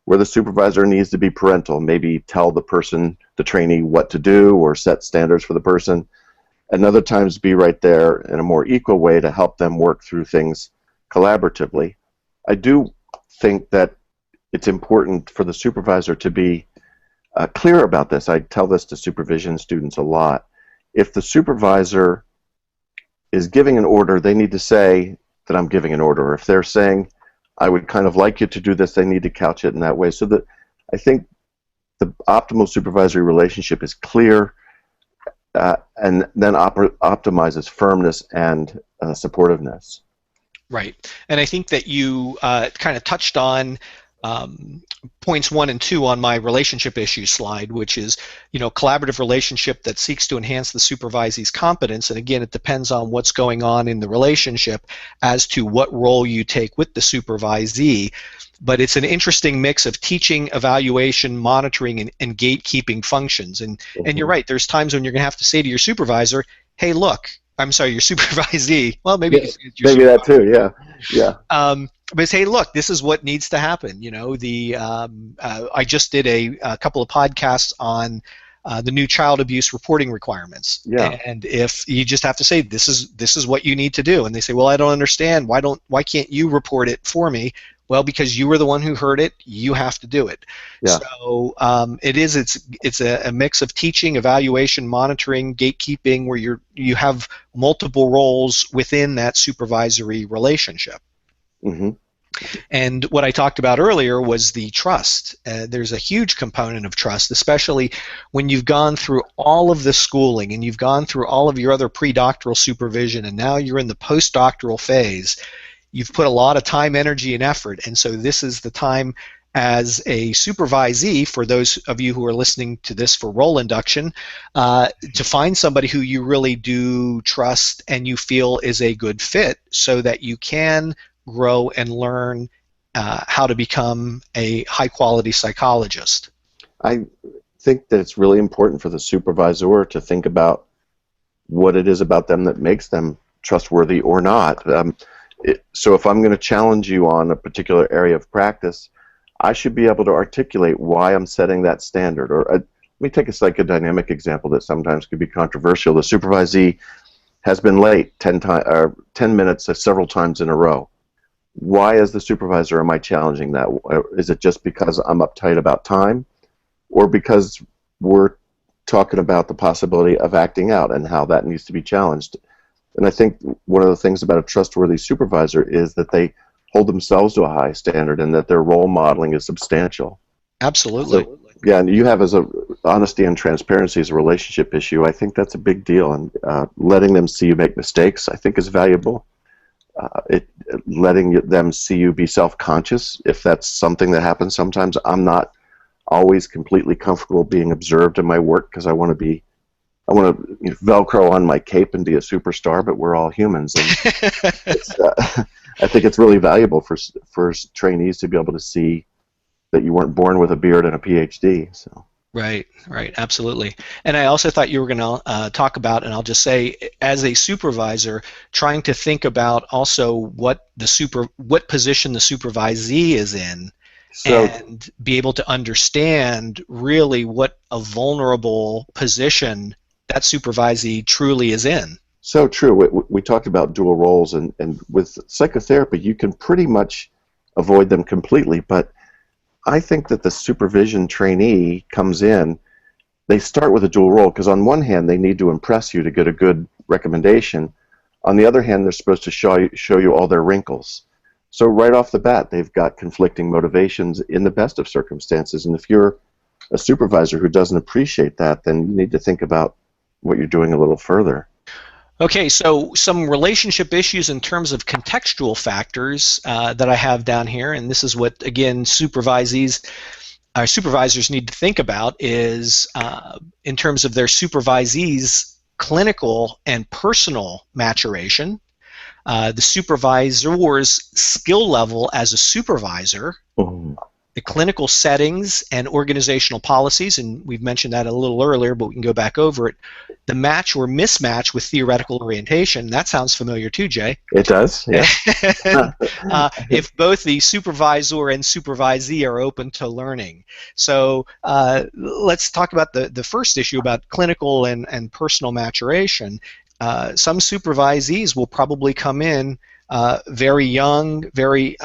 where the supervisor needs to be parental, maybe tell the trainee what to do or set standards for the person, and other times be right there in a more equal way to help them work through things collaboratively. I do think that it's important for the supervisor to be clear about this. I tell this to supervision students a lot. If the supervisor is giving an order, they need to say that I'm giving an order. If they're saying, I would kind of like you to do this, they need to couch it in that way. So that I think the optimal supervisory relationship is clear, and then optimizes firmness and supportiveness. Right. And I think that you kind of touched on points 1 and 2 on my relationship issue slide, which is, collaborative relationship that seeks to enhance the supervisee's competence. And again, it depends on what's going on in the relationship as to what role you take with the supervisee. But it's an interesting mix of teaching, evaluation, monitoring, and gatekeeping functions. And you're right, there's times when you're going to have to say to your supervisor, hey, look, I'm sorry, your supervisee. Well, maybe maybe that too, yeah. But hey, look, this is what needs to happen. I just did a couple of podcasts on the new child abuse reporting requirements. Yeah. And if you just have to say, this is what you need to do, and they say, well, I don't understand. Why can't you report it for me? Well, because you were the one who heard it, you have to do it. Yeah. So it's a mix of teaching, evaluation, monitoring, gatekeeping, where you have multiple roles within that supervisory relationship. Mm-hmm. And what I talked about earlier was the trust. There's a huge component of trust, especially when you've gone through all of the schooling and you've gone through all of your other pre-doctoral supervision, and now you're in the postdoctoral phase. You've put a lot of time, energy, and effort, and so this is the time as a supervisee, for those of you who are listening to this for role induction, to find somebody who you really do trust and you feel is a good fit, so that you can grow and learn how to become a high-quality psychologist. I think that it's really important for the supervisor to think about what it is about them that makes them trustworthy or not. So if I'm going to challenge you on a particular area of practice, I should be able to articulate why I'm setting that standard. Or let me take a psychodynamic example that sometimes could be controversial. The supervisee has been late 10 minutes several times in a row. Why, as the supervisor, am I challenging that? Is it just because I'm uptight about time, or because we're talking about the possibility of acting out and how that needs to be challenged? And I think one of the things about a trustworthy supervisor is that they hold themselves to a high standard and that their role modeling is substantial. Absolutely. So, yeah, and you have as honesty and transparency as a relationship issue. I think that's a big deal, and letting them see you make mistakes, I think, is valuable. Letting them see you be self-conscious, if that's something that happens sometimes. I'm not always completely comfortable being observed in my work because I want to Velcro on my cape and be a superstar, but we're all humans. And I think it's really valuable for trainees to be able to see that you weren't born with a beard and a PhD. So. Right, absolutely. And I also thought you were going to talk about, and I'll just say, as a supervisor, trying to think about also what position the supervisee is in, and be able to understand really what a vulnerable position that supervisee truly is in. So true. We talked about dual roles, and with psychotherapy, you can pretty much avoid them completely, but I think that the supervision trainee comes in, they start with a dual role, because on one hand they need to impress you to get a good recommendation. On the other hand, they're supposed to show you all their wrinkles. So right off the bat, they've got conflicting motivations in the best of circumstances. And if you're a supervisor who doesn't appreciate that, then you need to think about what you're doing a little further. Okay, so some relationship issues in terms of contextual factors that I have down here, and this is what, again, supervisors need to think about, is in terms of their supervisees' clinical and personal maturation, the supervisor's skill level as a supervisor, the clinical settings and organizational policies, and we've mentioned that a little earlier, but we can go back over it. The match or mismatch with theoretical orientation, that sounds familiar too, Jay. It does, yeah. If both the supervisor and supervisee are open to learning. So let's talk about the first issue about clinical and personal maturation. Some supervisees will probably come in very young, very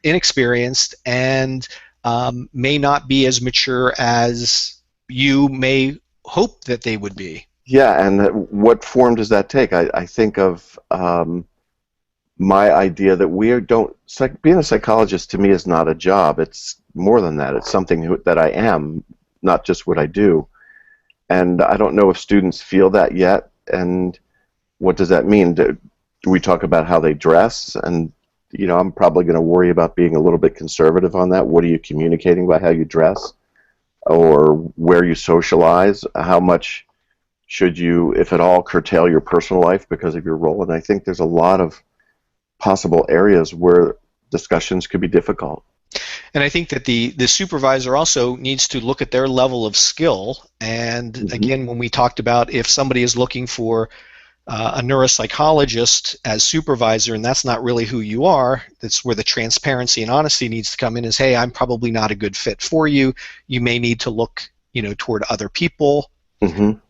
inexperienced, and may not be as mature as you may hope that they would be. Yeah, and what form does that take? I think of my idea that being a psychologist to me is not a job. It's more than that. It's something that I am, not just what I do. And I don't know if students feel that yet. And what does that mean? Do we talk about how they dress? And I'm probably going to worry about being a little bit conservative on that. What are you communicating by how you dress, or where you socialize? How much should you, if at all, curtail your personal life because of your role? And I think there's a lot of possible areas where discussions could be difficult. And I think that the supervisor also needs to look at their level of skill. And again, when we talked about if somebody is looking for a neuropsychologist as supervisor, and that's not really who you are, that's where the transparency and honesty needs to come in, is, hey, I'm probably not a good fit for you. You may need to look toward other people.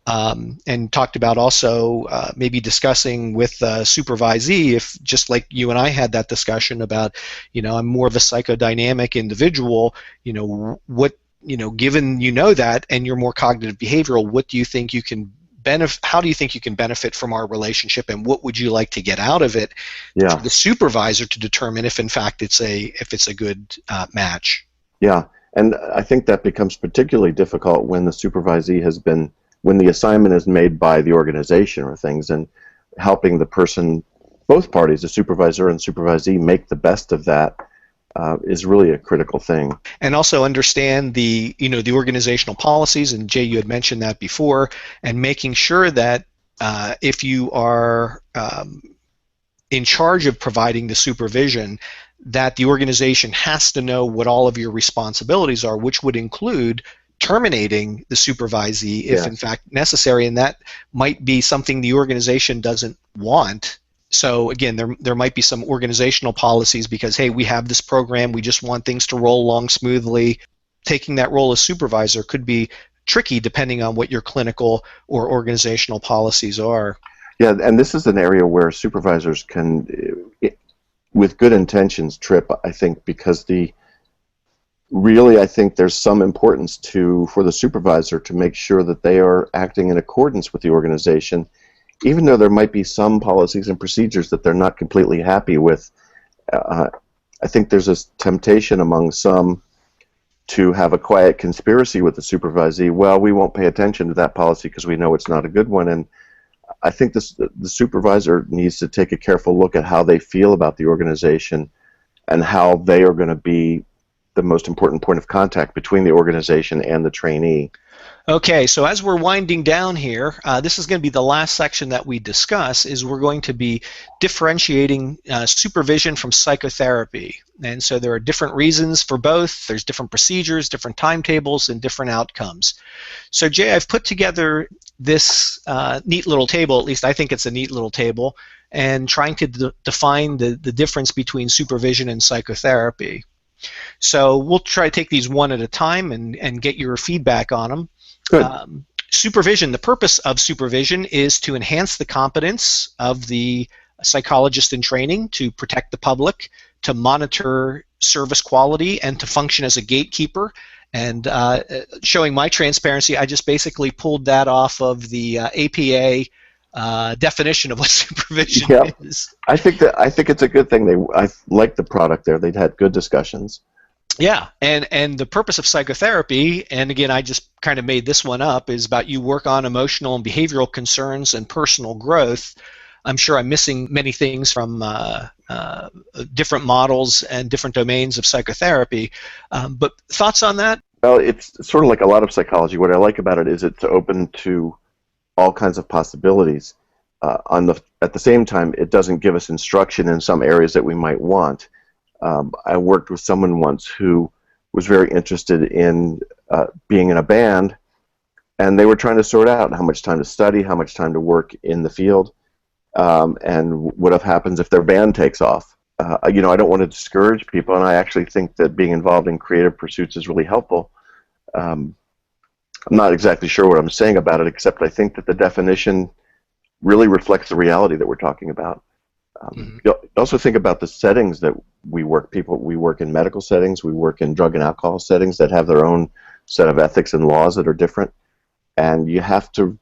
And talked about also maybe discussing with supervisee, if just like you and I had that discussion about, I'm more of a psychodynamic individual, what, given that and you're more cognitive behavioral, what do you think you can how do you think you can benefit from our relationship, and what would you like to get out of it for the supervisor to determine if in fact it's a good match? Yeah. And I think that becomes particularly difficult when the supervisee when the assignment is made by the organization or things, and helping the person, both parties, the supervisor and supervisee, make the best of that is really a critical thing. And also understand the organizational policies, and Jay, you had mentioned that before, and making sure that if you are in charge of providing the supervision, that the organization has to know what all of your responsibilities are, which would include terminating the supervisee if in fact necessary, and that might be something the organization doesn't want. So again, there might be some organizational policies because, hey, we have this program, we just want things to roll along smoothly. Taking that role as supervisor could be tricky depending on what your clinical or organizational policies are. Yeah, and this is an area where supervisors can, with good intentions, trip, I think, because I think there's some importance for the supervisor to make sure that they are acting in accordance with the organization, even though there might be some policies and procedures that they're not completely happy with. I think there's a temptation among some to have a quiet conspiracy with the supervisee. Well, we won't pay attention to that policy because we know it's not a good one. And I think the supervisor needs to take a careful look at how they feel about the organization and how they are going to be the most important point of contact between the organization and the trainee. Okay, so as we're winding down here, this is going to be the last section that we discuss, is we're going to be differentiating supervision from psychotherapy. And so there are different reasons for both. There's different procedures, different timetables, and different outcomes. So Jay, I've put together this neat little table, at least I think it's a neat little table, and trying to define the difference between supervision and psychotherapy. So we'll try to take these one at a time and get your feedback on them. Good. Supervision, the purpose of supervision is to enhance the competence of the psychologist in training, to protect the public, to monitor service quality, and to function as a gatekeeper. And showing my transparency, I just basically pulled that off of the APA definition of what supervision is. I think it's a good thing. I like the product there. They'd had good discussions. Yeah, and the purpose of psychotherapy, and again, I just kind of made this one up, is about you work on emotional and behavioral concerns and personal growth. I'm sure I'm missing many things from different models and different domains of psychotherapy, but thoughts on that? Well, it's sort of like a lot of psychology. What I like about it is it's open to all kinds of possibilities. At the same time, it doesn't give us instruction in some areas that we might want. I worked with someone once who was very interested in being in a band, and they were trying to sort out how much time to study, how much time to work in the field, and what happens if their band takes off. I don't want to discourage people, and I actually think that being involved in creative pursuits is really helpful. I'm not exactly sure what I'm saying about it, except I think that the definition really reflects the reality that we're talking about. You also think about the settings that we work. We work in medical settings, we work in drug and alcohol settings that have their own set of ethics and laws that are different. And you have to,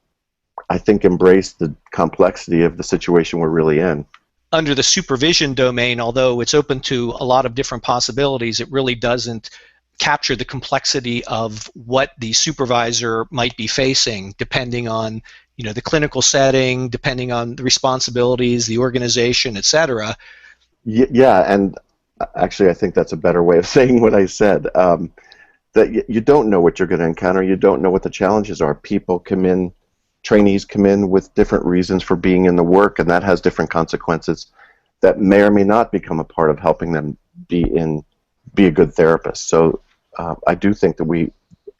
I think, embrace the complexity of the situation we're really in. Under the supervision domain, although it's open to a lot of different possibilities, it really doesn't capture the complexity of what the supervisor might be facing, depending on the clinical setting, depending on the responsibilities, the organization, etc. Yeah, and actually I think that's a better way of saying what I said. That you don't know what you're going to encounter. You don't know what the challenges are. Trainees come in with different reasons for being in the work, and that has different consequences that may or may not become a part of helping them be a good therapist. So I do think that we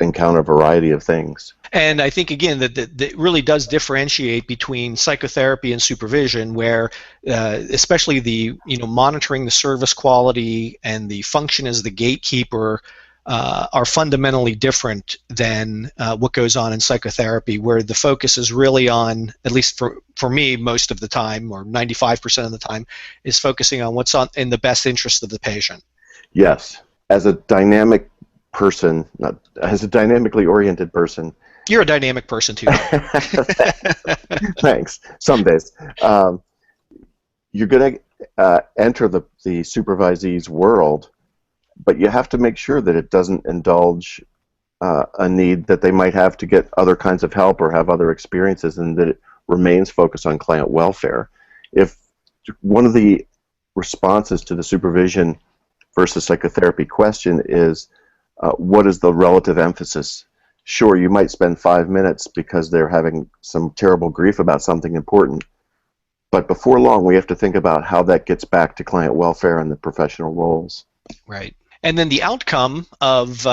encounter a variety of things. And I think, again, that it really does differentiate between psychotherapy and supervision, where especially the monitoring the service quality and the function as the gatekeeper are fundamentally different than what goes on in psychotherapy, where the focus is really on, at least for me, most of the time, or 95% of the time, is focusing on what's in the best interest of the patient. Yes. As a dynamic person, as a dynamically oriented person. You're a dynamic person too. Thanks. Some days. You're going to enter the supervisee's world, but you have to make sure that it doesn't indulge a need that they might have to get other kinds of help or have other experiences, and that it remains focused on client welfare. If one of the responses to the supervision versus psychotherapy question is, what is the relative emphasis? Sure, you might spend 5 minutes because they're having some terrible grief about something important, but before long we have to think about how that gets back to client welfare and the professional roles. Right. And then the outcome of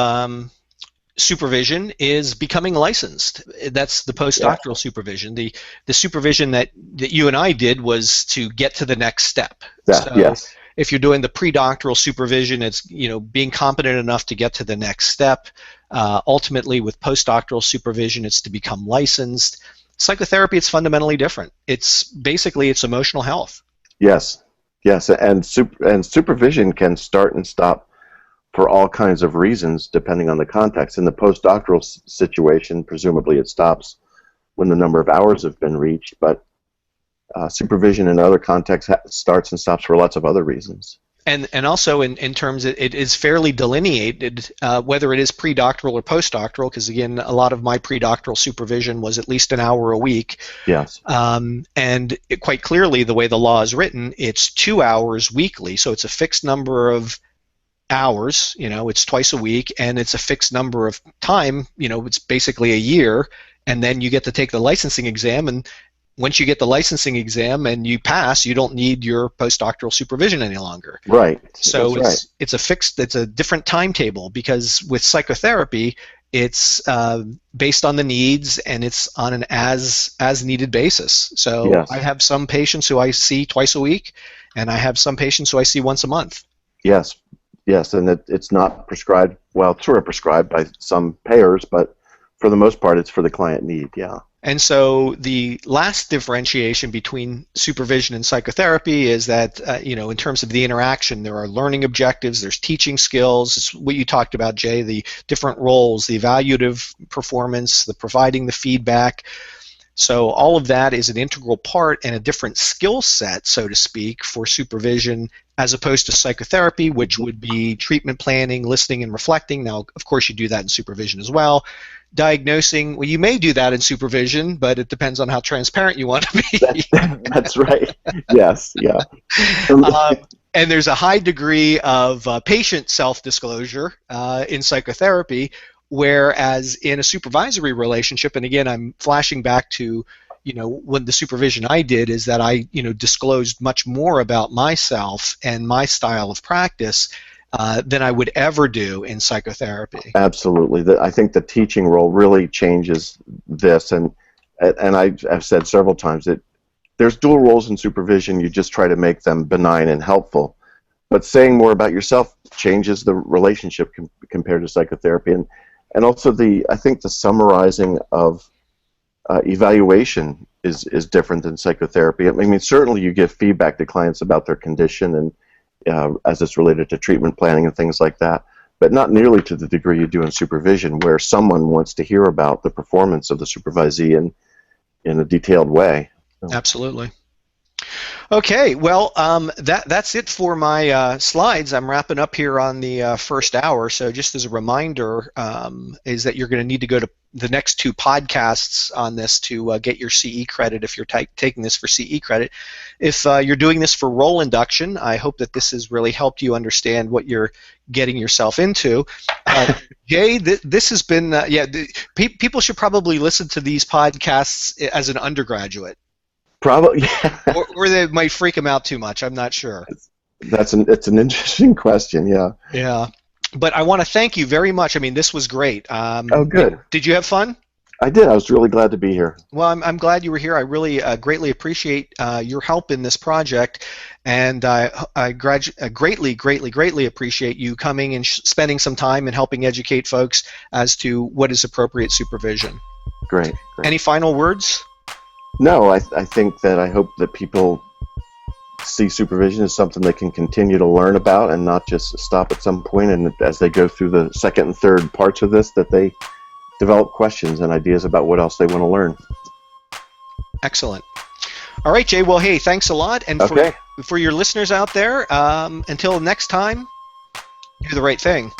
supervision is becoming licensed. That's the postdoctoral supervision. The supervision that you and I did was to get to the next step. Yes. If you're doing the pre-doctoral supervision, it's being competent enough to get to the next step. Ultimately, with postdoctoral supervision, it's to become licensed. Psychotherapy, it's fundamentally different. It's emotional health. Yes, and supervision can start and stop for all kinds of reasons depending on the context. In the postdoctoral situation, presumably it stops when the number of hours have been reached, but supervision in other contexts starts and stops for lots of other reasons. And also in terms of, it is fairly delineated whether it is pre-doctoral or postdoctoral, because again, a lot of my pre-doctoral supervision was at least an hour a week. Yes. And quite clearly, the way the law is written, it's 2 hours weekly, so it's a fixed number of hours, it's twice a week, and it's a fixed number of time, it's basically a year, and then you get to take the licensing exam, and once you get the licensing exam and you pass, you don't need your postdoctoral supervision any longer. Right. So it's a different timetable, because with psychotherapy, it's based on the needs, and it's on an as needed basis. So yes. I have some patients who I see twice a week, and I have some patients who I see once a month. Yes, and it's not prescribed. Well, it's sort of prescribed by some payers, but for the most part, it's for the client need. Yeah. And so the last differentiation between supervision and psychotherapy is that, in terms of the interaction, there are learning objectives, there's teaching skills. It's what you talked about, Jay, the different roles, the evaluative performance, the providing the feedback. So all of that is an integral part and a different skill set, so to speak, for supervision as opposed to psychotherapy, which would be treatment planning, listening, and reflecting. Now, of course, you do that in supervision as well. Diagnosing, well, you may do that in supervision, but it depends on how transparent you want to be. That's right. Yes, yeah. And there's a high degree of patient self-disclosure in psychotherapy, whereas in a supervisory relationship, and again, I'm flashing back to, when the supervision I did, is that I, disclosed much more about myself and my style of practice than I would ever do in psychotherapy. Absolutely. I think the teaching role really changes this, and I've said several times that there's dual roles in supervision. You just try to make them benign and helpful, but saying more about yourself changes the relationship compared to psychotherapy, and also I think the summarizing of evaluation is different than psychotherapy. I mean, certainly you give feedback to clients about their condition and as it's related to treatment planning and things like that, but not nearly to the degree you do in supervision, where someone wants to hear about the performance of the supervisee in a detailed way. Absolutely. Okay, well, that's it for my slides. I'm wrapping up here on the first hour, so just as a reminder, is that you're going to need to go to the next two podcasts on this to get your CE credit if you're taking this for CE credit. If you're doing this for role induction, I hope that this has really helped you understand what you're getting yourself into. Jay, this has been, people should probably listen to these podcasts as an undergraduate. Probably, yeah. or they might freak them out too much. I'm not sure. It's an interesting question. Yeah. Yeah, but I want to thank you very much. I mean, this was great. Oh, good. Did you have fun? I did. I was really glad to be here. Well, I'm glad you were here. I really greatly appreciate your help in this project, and I greatly appreciate you coming and spending some time and helping educate folks as to what is appropriate supervision. Great. Any final words? No, I think that I hope that people see supervision as something they can continue to learn about and not just stop at some point, and as they go through the second and third parts of this, that they develop questions and ideas about what else they want to learn. Excellent. All right, Jay. Well, hey, thanks a lot. And Okay. for your listeners out there, until next time, do the right thing.